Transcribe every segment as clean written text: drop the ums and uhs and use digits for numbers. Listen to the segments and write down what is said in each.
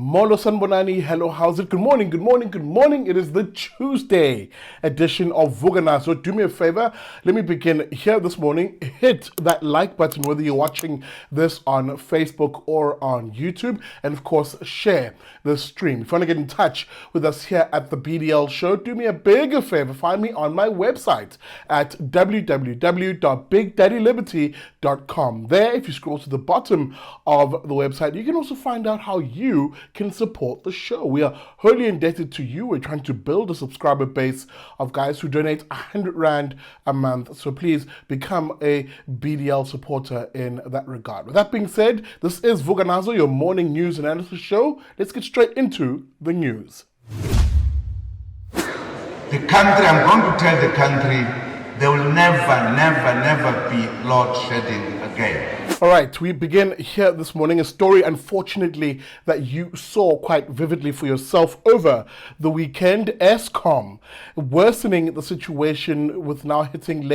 Molo Sanbonani, hello, how's it? Good morning, good morning, good morning. It is the Tuesday edition of Vuka Nazo. Do me a favor, let me begin here this morning. Hit that like button whether you're watching this on Facebook or on YouTube. And of course, share the stream. If you want to get in touch with us here at the BDL show, do me a bigger favor. Find me on my website at www.bigdaddyliberty.com. There, if you scroll to the bottom of the website, you can also find out how you can support the show. We are wholly indebted to you. We're trying to build a subscriber base of guys who donate 100 Rand a month. So please become a BDL supporter in that regard. With that being said, this is Vuka Nazo, your morning news and analysis show. Let's get straight into the news. The country, I'm going to tell the country, there will never be load shedding again. All right, we begin here this morning. A story, unfortunately, that you saw quite vividly for yourself over the weekend. Eskom worsening the situation with now hitting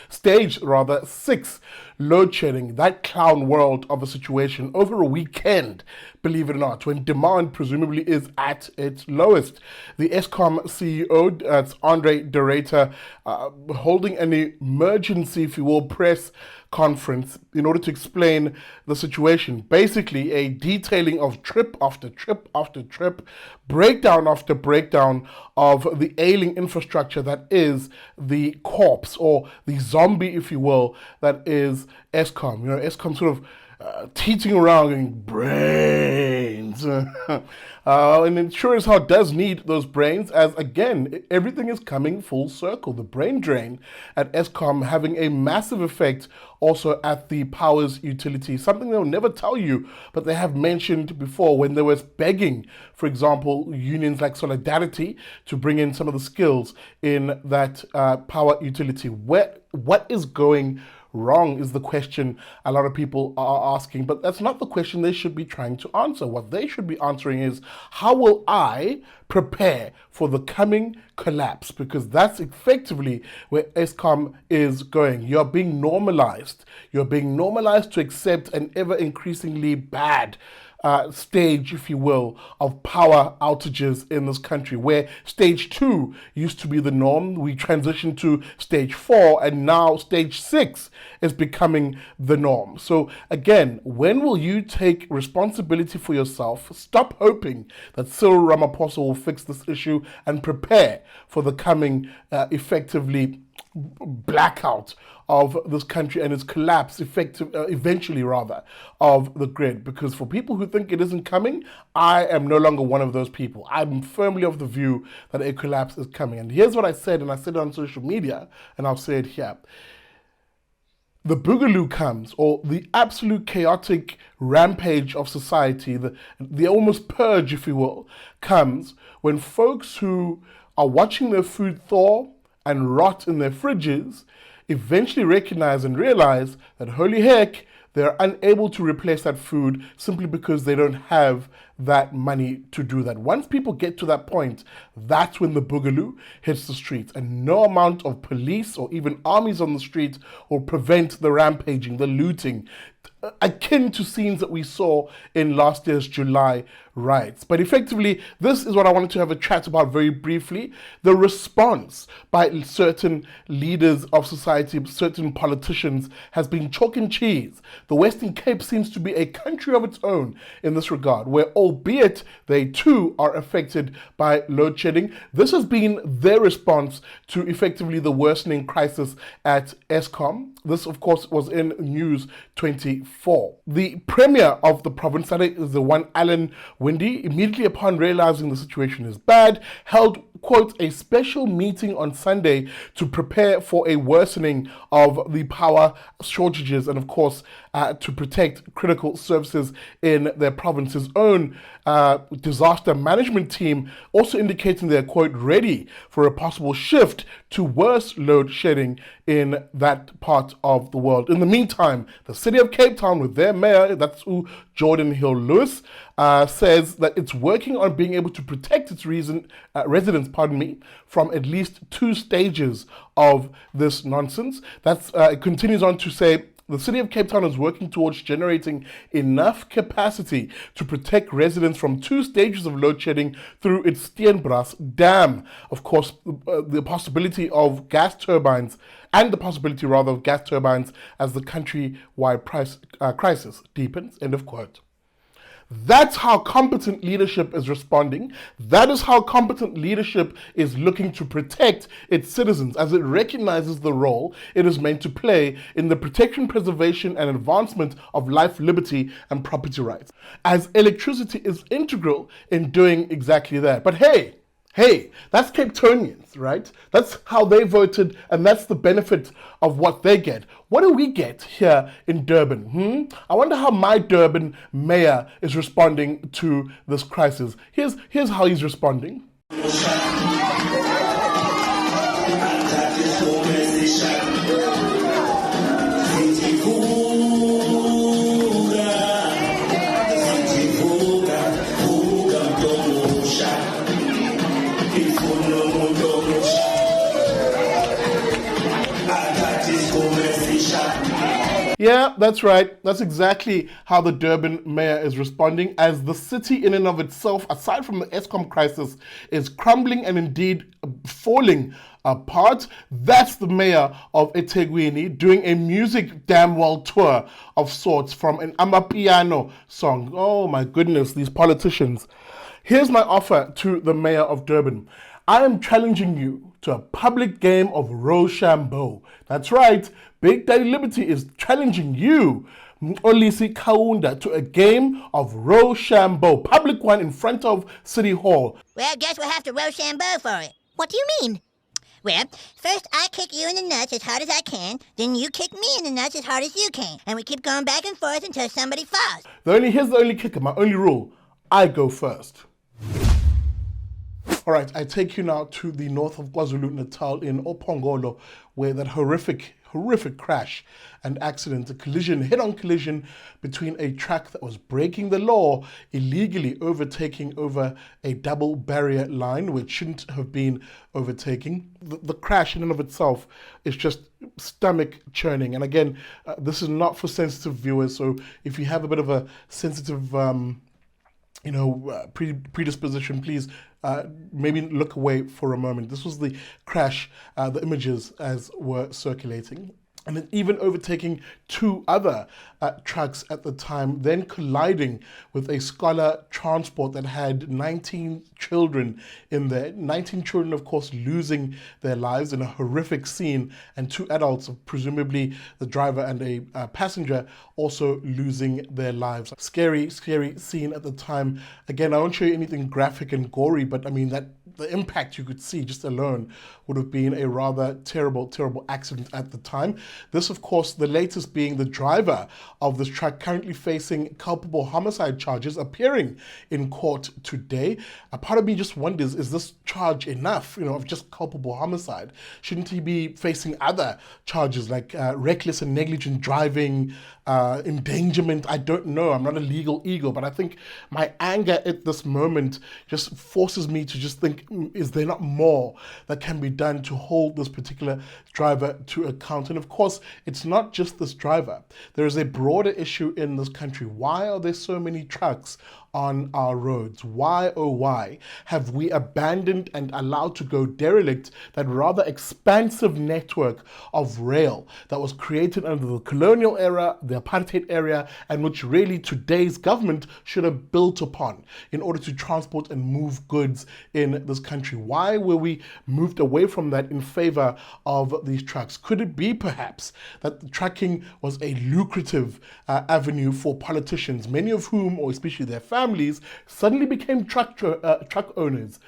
stage 6 load shedding. That clown world of a situation over a weekend, believe it or not, when demand presumably is at its lowest. The Eskom CEO, that's Andre de Ruyter, holding an emergency, if you will, press conference in order to explain the situation. Basically, a detailing of trip after trip after trip, breakdown after breakdown of the ailing infrastructure that is the corpse, or the zombie, if you will, that is Eskom. You know, Eskom sort of teaching around going, brains. And it sure as hell does need those brains, as again, everything is coming full circle. The brain drain at Eskom having a massive effect also at the powers utility, something they'll never tell you, but they have mentioned before when they was begging, for example, unions like Solidarity to bring in some of the skills in that power utility. What is going wrong is the question a lot of people are asking, but that's not the question they should be trying to answer. What they should be answering is, how will I prepare for the coming collapse? Because that's effectively where Eskom is going. You're being normalized. You're being normalized to accept an ever increasingly bad stage, if you will, of power outages in this country, where stage 2 used to be the norm. We transitioned to stage 4, and now stage 6 is becoming the norm. So again, when will you take responsibility for yourself? Stop hoping that Cyril Ramaphosa will fix this issue and prepare for the coming effectively blackout of this country and its collapse eventually of the grid. Because for people who think it isn't coming, I am no longer one of those people. I'm firmly of the view that a collapse is coming. And here's what I said, and I said it on social media, and I'll say it here. The boogaloo comes, or the absolute chaotic rampage of society, the almost purge, if you will, comes when folks who are watching their food thaw and rot in their fridges eventually recognize and realize that, holy heck, they're unable to replace that food simply because they don't have that money to do that. Once people get to that point, that's when the boogaloo hits the streets, and no amount of police or even armies on the streets will prevent the rampaging, the looting, akin to scenes that we saw in last year's July riots. But effectively, this is what I wanted to have a chat about very briefly. The response by certain leaders of society, certain politicians, has been chalk and cheese. The Western Cape seems to be a country of its own in this regard, where albeit they too are affected by load shedding, this has been their response to effectively the worsening crisis at Eskom. This, of course, was in News 24. The premier of the province, that is the one Alan Winde, immediately upon realizing the situation is bad, held, quote, a special meeting on Sunday to prepare for a worsening of the power shortages and, of course, to protect critical services in their province's own disaster management team, also indicating they're, quote, ready for a possible shift to worse load shedding in that part of the world. In the meantime, the city of Cape Town, with their mayor, that's Jordan Hill-Lewis, says that it's working on being able to protect its residents, from at least 2 stages of this nonsense. It continues on to say The city of Cape Town is working towards generating enough capacity to protect residents from 2 stages of load shedding through its Steenbras Dam. Of course, the possibility of gas turbines and the possibility rather of gas turbines as the countrywide crisis deepens, end of quote. That's how competent leadership is responding. That is how competent leadership is looking to protect its citizens as it recognizes the role it is meant to play in the protection, preservation, and advancement of life, liberty, and property rights. As electricity is integral in doing exactly that. But hey, that's Cape Townians, right? That's how they voted, and that's the benefit of what they get. What do we get here in Durban? I wonder how my Durban mayor is responding to this crisis. Here's how he's responding. Yeah, that's right. That's exactly how the Durban mayor is responding, as the city in and of itself, aside from the Eskom crisis, is crumbling and indeed falling apart. That's the mayor of eThekwini doing a music damn well tour of sorts from an Amapiano song. Oh my goodness, these politicians. Here's my offer to the mayor of Durban. I am challenging you to a public game of Rochambeau. That's right. Big Daddy Liberty is challenging you, Olisi Kaunda, to a game of Rochambeau. Public one in front of City Hall. Well, guess we'll have to Rochambeau for it. What do you mean? Well, first I kick you in the nuts as hard as I can, then you kick me in the nuts as hard as you can, and we keep going back and forth until somebody falls. Here's the only kicker, my only rule. I go first. All right, I take you now to the north of KwaZulu-Natal in Pongolo, where that horrific crash and accident, a head-on collision between a truck that was breaking the law, illegally overtaking over a double barrier line, which shouldn't have been overtaking. The crash in and of itself is just stomach churning. And again, this is not for sensitive viewers, so if you have a bit of a sensitive predisposition, please maybe look away for a moment. This was the crash, the images as were circulating. And then even overtaking 2 other trucks at the time, then colliding with a Scholar transport that had 19 children in there. 19 children, of course, losing their lives in a horrific scene, and 2 adults, presumably the driver and a passenger, also losing their lives. Scary scene at the time. Again, I won't show you anything graphic and gory, but I mean, that the impact you could see just alone would have been a rather terrible accident at the time. This, of course, the latest being the driver of this truck currently facing culpable homicide charges, appearing in court today. A part of me just wonders, is this charge enough, of just culpable homicide? Shouldn't he be facing other charges like reckless and negligent driving, endangerment? I don't know. I'm not a legal eagle, but I think my anger at this moment just forces me to just think, is there not more that can be done to hold this particular driver to account? And of course, it's not just this driver. There is a broader issue in this country. Why are there so many trucks on our roads? Why, oh why, have we abandoned and allowed to go derelict that rather expansive network of rail that was created under the colonial era, the apartheid era, and which really today's government should have built upon in order to transport and move goods in this country? Why were we moved away from that in favor of these trucks? Could it be perhaps that trucking was a lucrative avenue for politicians, many of whom, or especially their families, suddenly became truck owners?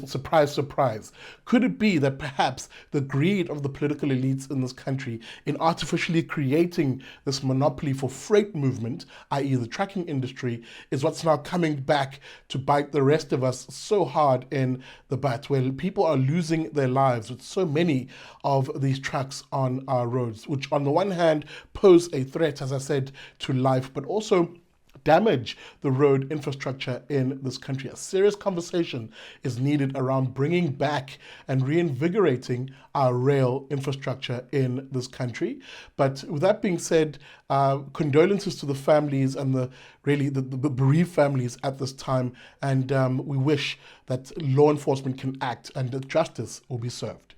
Surprise, surprise. Could it be that perhaps the greed of the political elites in this country in artificially creating this monopoly for freight movement, i.e. the trucking industry, is what's now coming back to bite the rest of us so hard in the butt, where people are losing their lives with so many of these trucks on our roads, which on the one hand pose a threat, as I said, to life, but also damage the road infrastructure in this country. A serious conversation is needed around bringing back and reinvigorating our rail infrastructure in this country. But with that being said, condolences to the families and the bereaved families at this time, and we wish that law enforcement can act and that justice will be served.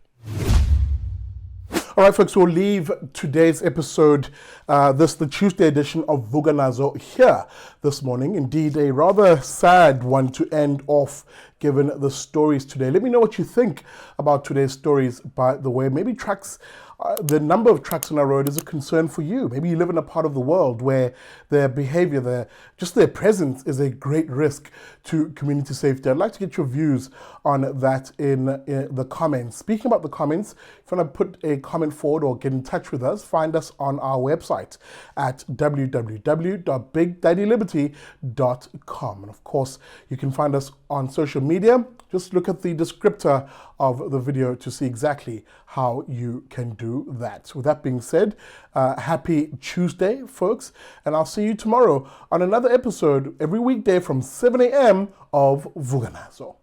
All right, folks, we'll leave today's episode, the Tuesday edition of Vuka Nazo here this morning. Indeed, a rather sad one to end off, given the stories today. Let me know what you think about today's stories, by the way. Maybe the number of trucks on our road is a concern for you. Maybe you live in a part of the world where their behavior, their presence is a great risk to community safety. I'd like to get your views on that in the comments. Speaking about the comments, if you want to put a comment forward or get in touch with us, find us on our website at www.bigdaddyliberty.com. And of course, you can find us on social media. Just look at the descriptor of the video to see exactly how you can do that. With that being said, happy Tuesday, folks, and I'll see you tomorrow on another episode every weekday from 7 a.m. of Vuka Nazo.